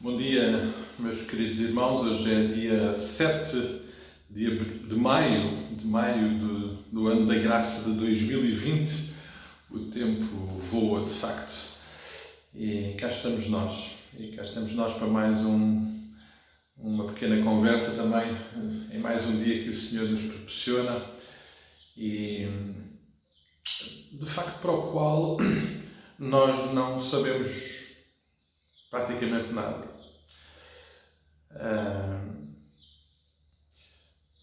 Bom dia, meus queridos irmãos. Hoje é dia 7 de maio do ano da graça de 2020. O tempo voa, de facto. E cá estamos nós. Para mais uma pequena conversa também, em mais um dia que o Senhor nos proporciona. E, de facto, para o qual nós não sabemos praticamente nada.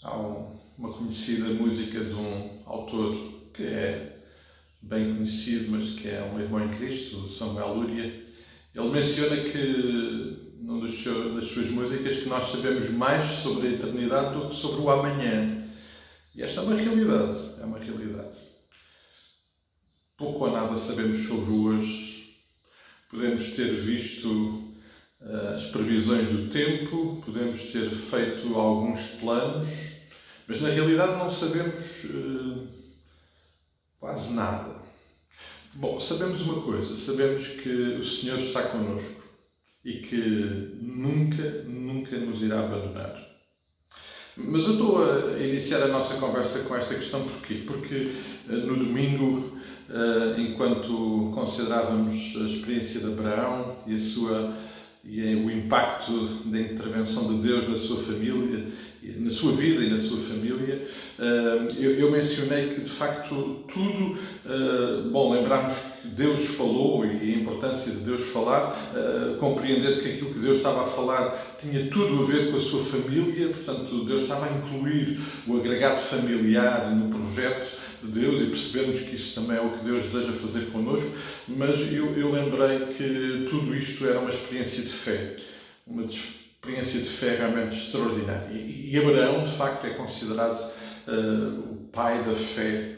Há uma conhecida música de um autor que é bem conhecido, mas que é um irmão em Cristo, Samuel Luria. Ele menciona que, numa das suas músicas, que nós sabemos mais sobre a eternidade do que sobre o amanhã. E esta é uma realidade. Pouco ou nada sabemos sobre o hoje. Podemos ter visto as previsões do tempo, podemos ter feito alguns planos, mas na realidade não sabemos quase nada. Bom, sabemos uma coisa, sabemos que o Senhor está connosco e que nunca nos irá abandonar. Mas eu estou a iniciar a nossa conversa com esta questão porquê? Porque no domingo, enquanto considerávamos a experiência de Abraão e o impacto da intervenção de Deus na sua família, na sua vida e na sua família, eu mencionei que, de facto, lembrarmos que Deus falou e a importância de Deus falar, compreender que aquilo que Deus estava a falar tinha tudo a ver com a sua família, portanto, Deus estava a incluir o agregado familiar no projeto de Deus e percebemos que isso também é o que Deus deseja fazer connosco, mas eu lembrei que tudo isto era uma experiência de fé, uma experiência de fé realmente extraordinária. E Abraão, de facto, é considerado o pai da fé.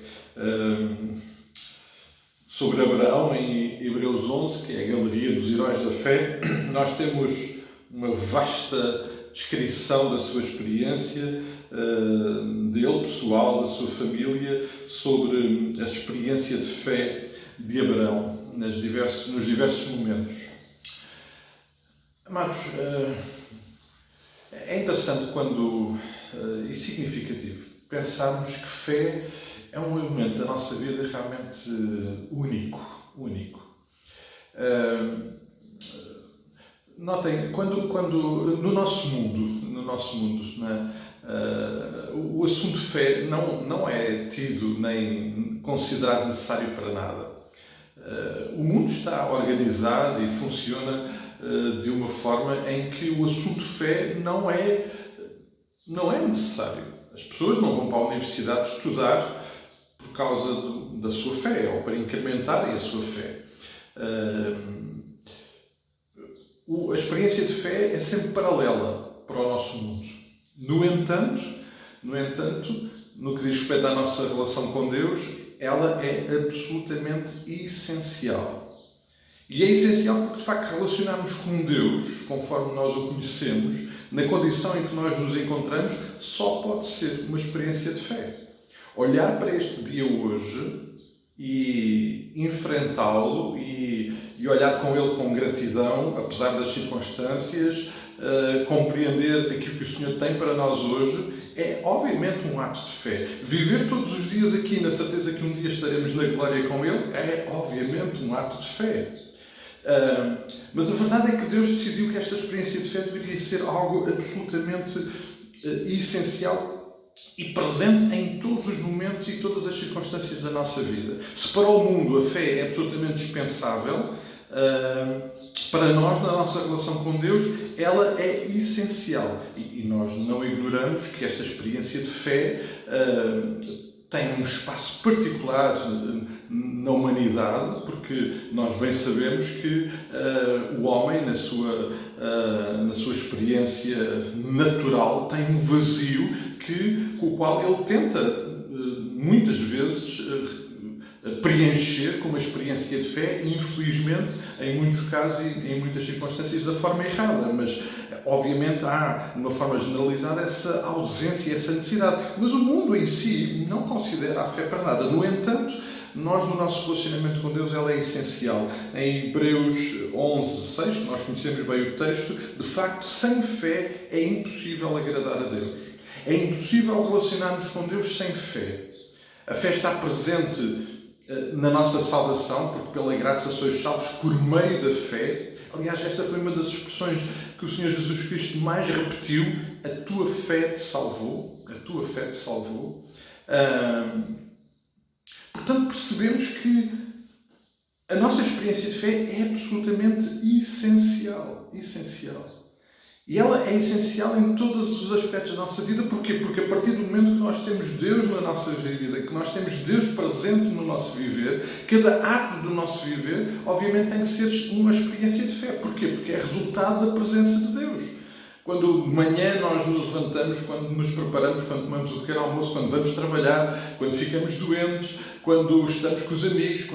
Sobre Abraão, em Hebreus 11, que é a galeria dos heróis da fé, nós temos uma vasta descrição da sua experiência, dele, pessoal, da sua família, sobre a experiência de fé de Abraão, nos diversos momentos. Amados, é interessante e significativo pensarmos que fé é um elemento da nossa vida realmente único. Notem, quando no nosso mundo, o assunto de fé não é tido nem considerado necessário para nada. O mundo está organizado e funciona de uma forma em que o assunto de fé não é necessário. As pessoas não vão para a universidade estudar por causa da sua fé ou para incrementarem a sua fé. A experiência de fé é sempre paralela para o nosso mundo. No entanto, no que diz respeito à nossa relação com Deus, ela é absolutamente essencial. E é essencial porque, de facto, relacionarmos com Deus, conforme nós o conhecemos, na condição em que nós nos encontramos, só pode ser uma experiência de fé. Olhar para este dia hoje e enfrentá-lo e olhar com ele com gratidão, apesar das circunstâncias, compreender aquilo que o Senhor tem para nós hoje, é obviamente um ato de fé. Viver todos os dias aqui na certeza que um dia estaremos na glória com Ele, é obviamente um ato de fé. Mas a verdade é que Deus decidiu que esta experiência de fé deveria ser algo absolutamente essencial e presente em todos os momentos e todas as circunstâncias da nossa vida. Se para o mundo a fé é absolutamente dispensável, para nós, na nossa relação com Deus, ela é essencial. E nós não ignoramos que esta experiência de fé tem um espaço particular na humanidade, porque nós bem sabemos que o homem, na sua experiência natural, tem um vazio com o qual ele tenta, muitas vezes, preencher com uma experiência de fé e, infelizmente, em muitos casos e em muitas circunstâncias, da forma errada. Mas, obviamente, há, de uma forma generalizada, essa ausência, essa necessidade. Mas o mundo em si não considera a fé para nada. No entanto, nós no nosso relacionamento com Deus ela é essencial. Em Hebreus 11:6, que nós conhecemos bem o texto, de facto, sem fé é impossível agradar a Deus. É impossível relacionar-nos com Deus sem fé. A fé está presente na nossa salvação, porque pela graça sois salvos por meio da fé. Aliás, esta foi uma das expressões que o Senhor Jesus Cristo mais repetiu: a tua fé te salvou. A tua fé te salvou. Portanto, percebemos que a nossa experiência de fé é absolutamente essencial. Essencial. E ela é essencial em todos os aspectos da nossa vida. Porquê? Porque a partir do momento que nós temos Deus na nossa vida, que nós temos Deus presente no nosso viver, cada ato do nosso viver, obviamente, tem que ser uma experiência de fé. Porquê? Porque é resultado da presença de Deus. Quando de manhã nós nos levantamos, quando nos preparamos, quando tomamos o pequeno almoço, quando vamos trabalhar, quando ficamos doentes, quando estamos com os amigos,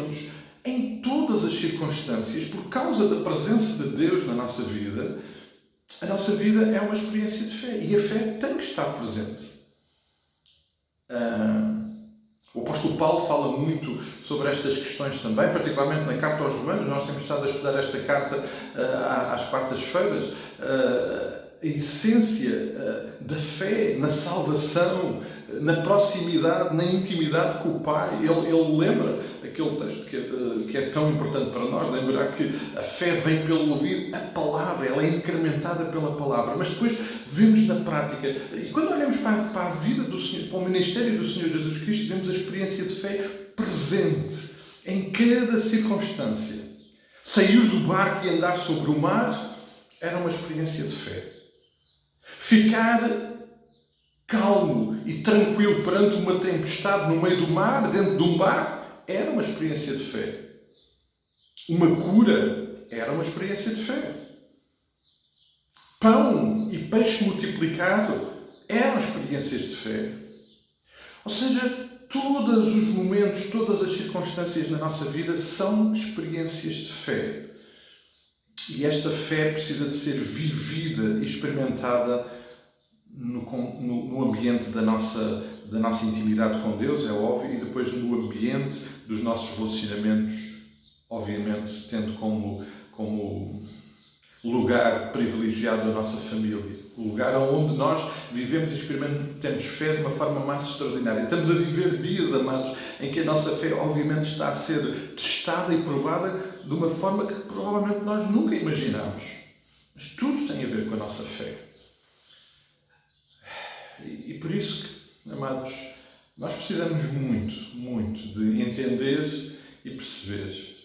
em todas as circunstâncias, por causa da presença de Deus na nossa vida, a nossa vida é uma experiência de fé. E a fé tem que estar presente. O apóstolo Paulo fala muito sobre estas questões também, particularmente na carta aos Romanos. Nós temos estado a estudar esta carta às quartas-feiras. A essência da fé na salvação, na proximidade, na intimidade com o Pai. Ele lembra aquele texto que é tão importante para nós, lembrar que a fé vem pelo ouvir a palavra, ela é incrementada pela palavra, mas depois vemos na prática. E quando olhamos para a vida do Senhor, para o ministério do Senhor Jesus Cristo, vemos a experiência de fé presente em cada circunstância. Sair do barco e andar sobre o mar era uma experiência de fé. Ficar calmo e tranquilo perante uma tempestade no meio do mar, dentro de um barco, era uma experiência de fé. Uma cura era uma experiência de fé. Pão e peixe multiplicado eram experiências de fé. Ou seja, todos os momentos, todas as circunstâncias na nossa vida são experiências de fé. E esta fé precisa de ser vivida e experimentada no ambiente da nossa intimidade com Deus, é óbvio, e depois no ambiente dos nossos relacionamentos, obviamente, tendo como lugar privilegiado a nossa família. O lugar onde nós vivemos e experimentamos fé de uma forma mais extraordinária. Estamos a viver dias, amados, em que a nossa fé, obviamente, está a ser testada e provada de uma forma que provavelmente nós nunca imaginámos. Mas tudo tem a ver com a nossa fé. E por isso, amados, nós precisamos muito, muito de entender e perceber.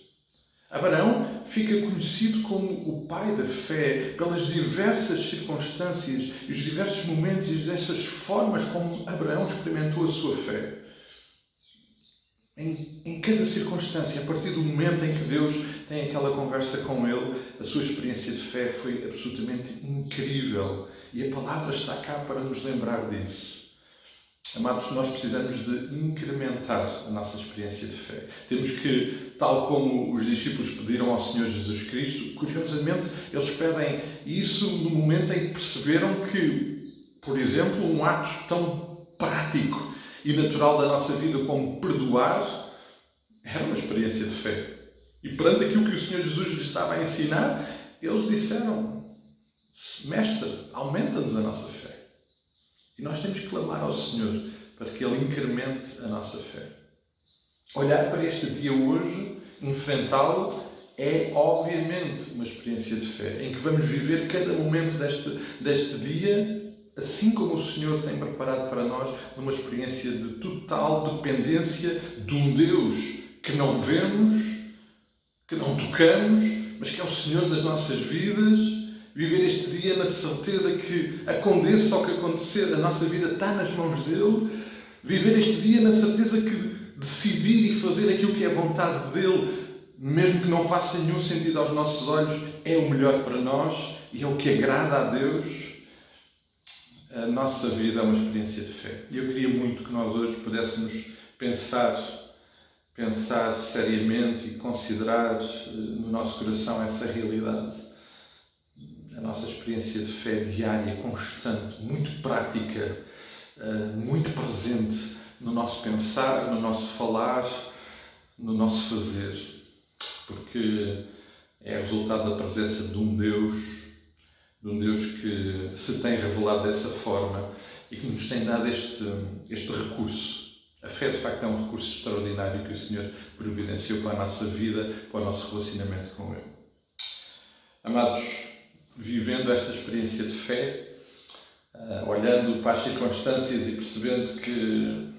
Abraão fica conhecido como o pai da fé pelas diversas circunstâncias e os diversos momentos e diversas formas como Abraão experimentou a sua fé. Em cada circunstância, a partir do momento em que Deus tem aquela conversa com ele, a sua experiência de fé foi absolutamente incrível. E a palavra está cá para nos lembrar disso. Amados, nós precisamos de incrementar a nossa experiência de fé. Temos que, tal como os discípulos pediram ao Senhor Jesus Cristo, curiosamente, eles pedem isso no momento em que perceberam que, por exemplo, um ato tão prático e natural da nossa vida como perdoar era uma experiência de fé. E perante aquilo que o Senhor Jesus lhes estava a ensinar, eles disseram: Mestre, aumenta-nos a nossa fé. E nós temos que clamar ao Senhor para que Ele incremente a nossa fé. Olhar para este dia hoje, enfrentá-lo, é obviamente uma experiência de fé, em que vamos viver cada momento deste dia, assim como o Senhor tem preparado para nós, numa experiência de total dependência de um Deus que não vemos, que não tocamos, mas que é o Senhor das nossas vidas. Viver este dia na certeza que aconteça o que acontecer, a nossa vida está nas mãos dele. Viver este dia na certeza que decidir e fazer aquilo que é a vontade dele, mesmo que não faça nenhum sentido aos nossos olhos, é o melhor para nós e é o que agrada a Deus. A nossa vida é uma experiência de fé. E eu queria muito que nós hoje pudéssemos pensar seriamente e considerar no nosso coração essa realidade. A nossa experiência de fé diária, constante, muito prática, muito presente no nosso pensar, no nosso falar, no nosso fazer, porque é resultado da presença de um Deus que se tem revelado dessa forma e que nos tem dado este recurso. A fé, de facto, é um recurso extraordinário que o Senhor providenciou para a nossa vida, para o nosso relacionamento com Ele. Amados, vivendo esta experiência de fé, olhando para as circunstâncias e percebendo que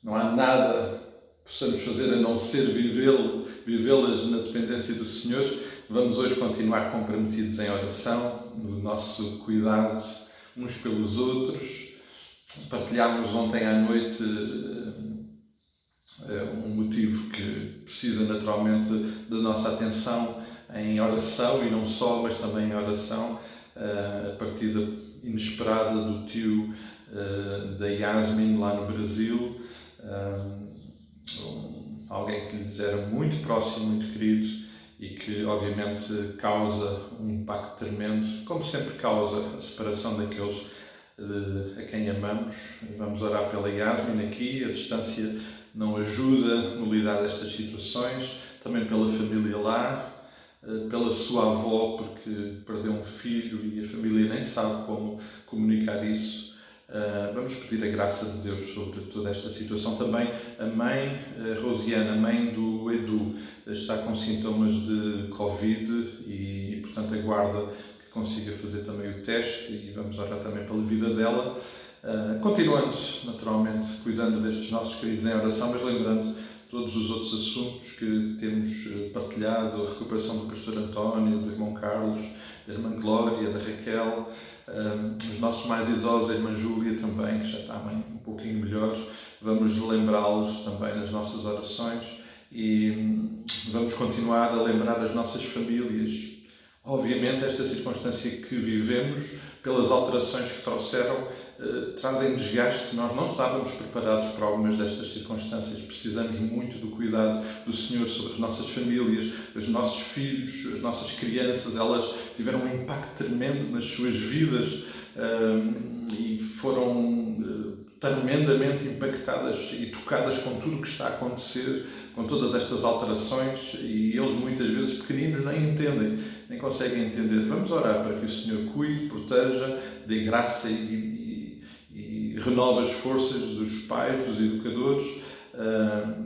não há nada que possamos fazer a não ser vivê-las na dependência do Senhor, vamos hoje continuar comprometidos em oração, no nosso cuidado uns pelos outros. Partilhámos ontem à noite um motivo que precisa naturalmente da nossa atenção em oração, e não só, mas também em oração, a partida inesperada do tio da Yasmin lá no Brasil, alguém que lhes era muito próximo, muito querido, e que obviamente causa um impacto tremendo, como sempre causa a separação daqueles a quem amamos. Vamos orar pela Yasmin aqui. A distância não ajuda no lidar destas situações, também pela família lá, pela sua avó, porque perdeu um filho e a família nem sabe como comunicar isso. Vamos pedir a graça de Deus sobre toda esta situação. Também a mãe, Rosiana, mãe do Edu, está com sintomas de Covid e portanto aguarda que consiga fazer também o teste, e vamos orar também pela vida dela. Continuando, naturalmente, cuidando destes nossos queridos em oração, mas lembrando todos os outros assuntos que temos partilhado, a recuperação do pastor António, do irmão Carlos, da irmã Glória, da Raquel, os nossos mais idosos, a irmã Júlia também, que já está um pouquinho melhor. Vamos lembrá-los também nas nossas orações e vamos continuar a lembrar as nossas famílias. Obviamente, esta circunstância que vivemos, pelas alterações que trouxeram, trazem desgaste. Nós não estávamos preparados para algumas destas circunstâncias. Precisamos muito do cuidado do Senhor sobre as nossas famílias, os nossos filhos, as nossas crianças. Elas tiveram um impacto tremendo nas suas vidas e foram tremendamente impactadas e tocadas com tudo o que está a acontecer, com todas estas alterações, e eles muitas vezes pequeninos nem entendem, nem conseguem entender. Vamos orar para que o Senhor cuide, proteja, dê graça e renove as forças dos pais, dos educadores,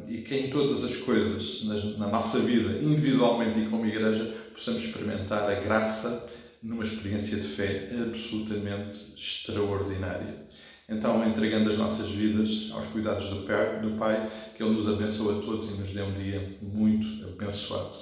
e que em todas as coisas, na nossa vida, individualmente e como igreja, possamos experimentar a graça numa experiência de fé absolutamente extraordinária. Então, entregando as nossas vidas aos cuidados do Pai, que Ele nos abençoe a todos e nos dê um dia muito abençoado.